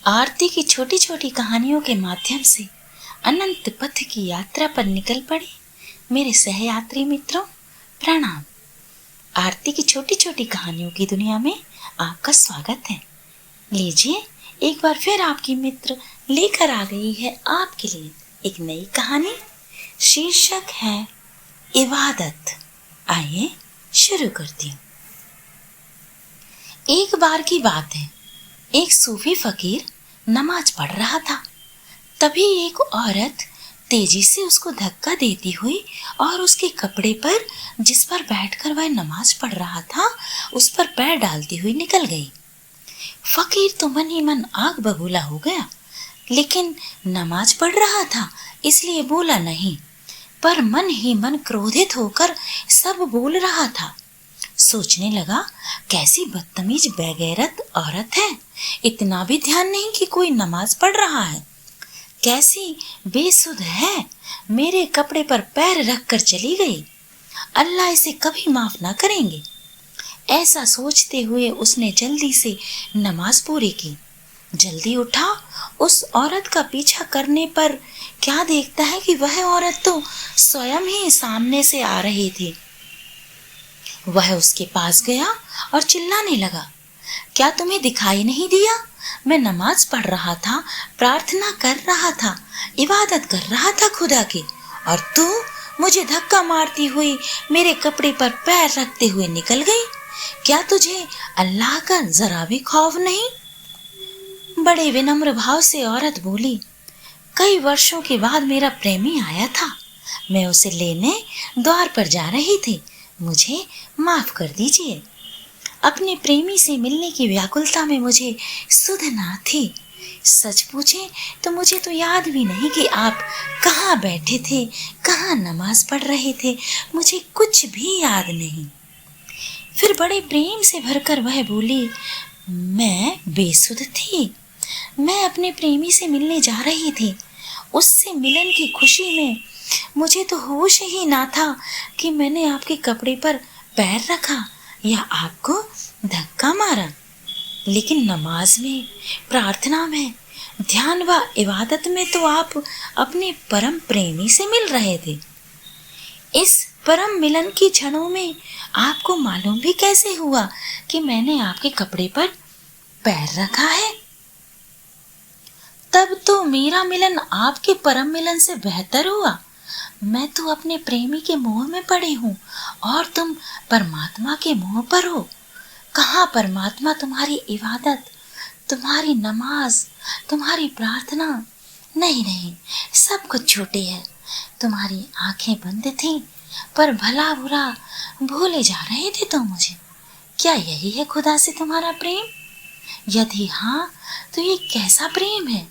आरती की छोटी छोटी कहानियों के माध्यम से अनंत पथ की यात्रा पर निकल पड़े मेरे सहयात्री मित्रों, प्रणाम। आरती की छोटी छोटी कहानियों की दुनिया में आपका स्वागत है। लीजिए, एक बार फिर आपकी मित्र लेकर आ गई है आपके लिए एक नई कहानी। शीर्षक है इबादत। आइए शुरू करती हूँ। एक बार की बात है, एक सूफी फकीर नमाज पढ़ रहा था। तभी एक औरत तेजी से उसको धक्का देती हुई और उसके कपड़े पर, जिस पर बैठकर वह नमाज पढ़ रहा था, उस पर पैर डालती हुई निकल गई। फकीर तो मन ही मन आग बबूला हो गया, लेकिन नमाज पढ़ रहा था इसलिए बोला नहीं, पर मन ही मन क्रोधित होकर सब बोल रहा था। सोचने लगा, कैसी बदतमीज बेगैरत औरत है, इतना भी ध्यान नहीं कि कोई नमाज पढ़ रहा है। कैसी बेसुध है, मेरे कपड़े पर पैर रखकर चली गई। अल्लाह इसे कभी माफ ना करेंगे। ऐसा सोचते हुए उसने जल्दी से नमाज पूरी की। जल्दी उठा, उस औरत का पीछा करने पर क्या देखता है कि वह औरत तो स्वयं ही सामने से आ रही थी। वह उसके पास गया और चिल्लाने लगा, क्या तुम्हें दिखाई नहीं दिया? मैं नमाज पढ़ रहा था, प्रार्थना कर रहा था, इबादत कर रहा था खुदा की, और तू मुझे धक्का मारती हुई मेरे कपड़े पर पैर रखते हुए निकल गई। क्या तुझे अल्लाह का जरा भी खौफ नहीं? बड़े विनम्र भाव से औरत बोली, कई वर्षों के बाद मेरा प्रेमी आया था, मैं उसे लेने द्वार पर जा रही थी, मुझे माफ कर दीजिए। अपने प्रेमी से मिलने की व्याकुलता में मुझे सुध ना थी। सच पूछे तो मुझे तो याद भी नहीं कि आप कहाँ बैठे थे, कहाँ नमाज पढ़ रहे थे, मुझे कुछ भी याद नहीं। फिर बड़े प्रेम से भरकर वह बोली, मैं बेसुध थी, मैं अपने प्रेमी से मिलने जा रही थी। उससे मिलन की खुशी में मुझे तो होश ही ना था कि मैंने आपके कपड़े पर पैर रखा या आपको धक्का मारा। लेकिन नमाज में, प्रार्थना में, ध्यान व इबादत में तो आप अपने परम प्रेमी से मिल रहे थे। इस परम मिलन की क्षणों में आपको मालूम भी कैसे हुआ कि मैंने आपके कपड़े पर पैर रखा है? तब तो मेरा मिलन आपके परम मिलन से बेहतर हुआ। मैं तो अपने प्रेमी के मोह में पड़ी हूँ और तुम परमात्मा के मोह पर हो। कहाँ परमात्मा तुम्हारी इबादत, तुम्हारी नमाज, तुम्हारी प्रार्थना? नहीं नहीं, सब कुछ झूठी है। तुम्हारी आंखें बंद थीं, पर भला बुरा भूले जा रहे थे तुम मुझे। क्या यही है खुदा से तुम्हारा प्रेम? यदि हाँ, तो ये कैसा प्रेम है?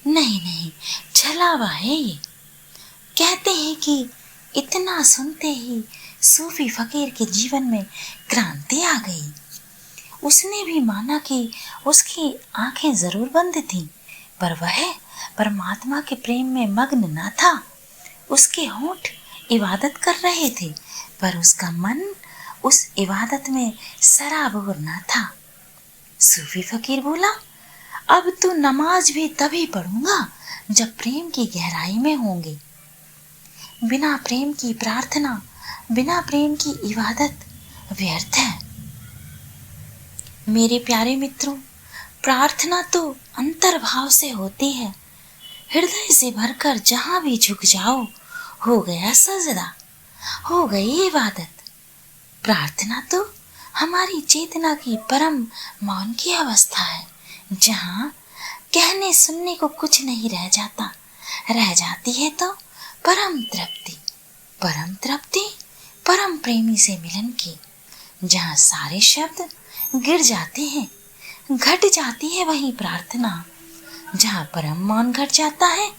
नहीं नहीं, छलावा है ये। कहते हैं कि इतना सुनते ही सूफी फकीर के जीवन में क्रांति आ गई। उसने भी माना कि उसकी आंखें जरूर बंद थीं, पर वह परमात्मा के प्रेम में मग्न न था। उसके होंठ इबादत कर रहे थे, पर उसका मन उस इबादत में सराबोर न था। सूफी फकीर बोला, अब तो नमाज भी तभी पढ़ूंगा जब प्रेम की गहराई में होंगी। बिना प्रेम की प्रार्थना, बिना प्रेम की इबादत व्यर्थ है। मेरे प्यारे मित्रों, प्रार्थना तो अंतर्भाव से होती है। हृदय से भरकर जहां भी झुक जाओ, हो गया सजदा, हो गई इबादत। प्रार्थना तो हमारी चेतना की परम मौन की अवस्था है, जहां कहने सुनने को कुछ नहीं रह जाता। रह जाती है तो परम तृप्ति, परम तृप्ति परम प्रेमी से मिलन की, जहाँ सारे शब्द गिर जाते हैं, घट जाती है वही प्रार्थना। जहाँ परम मौन घट जाता है,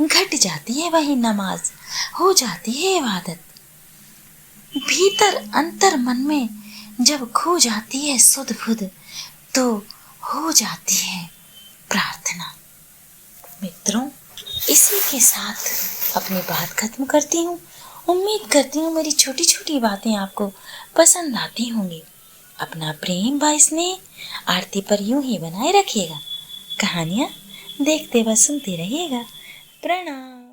घट जाती है वही नमाज, हो जाती है इबादत। भीतर अंतर मन में जब खो जाती है सुध बुध, तो हो जाती है प्रार्थना। मित्रों, इसी के साथ अपनी बात खत्म करती हूँ। उम्मीद करती हूँ मेरी छोटी छोटी बातें आपको पसंद आती होंगी। अपना प्रेम व स्नेह आरती पर यूं ही बनाए रखिएगा। कहानियाँ देखते व सुनते रहिएगा। प्रणाम।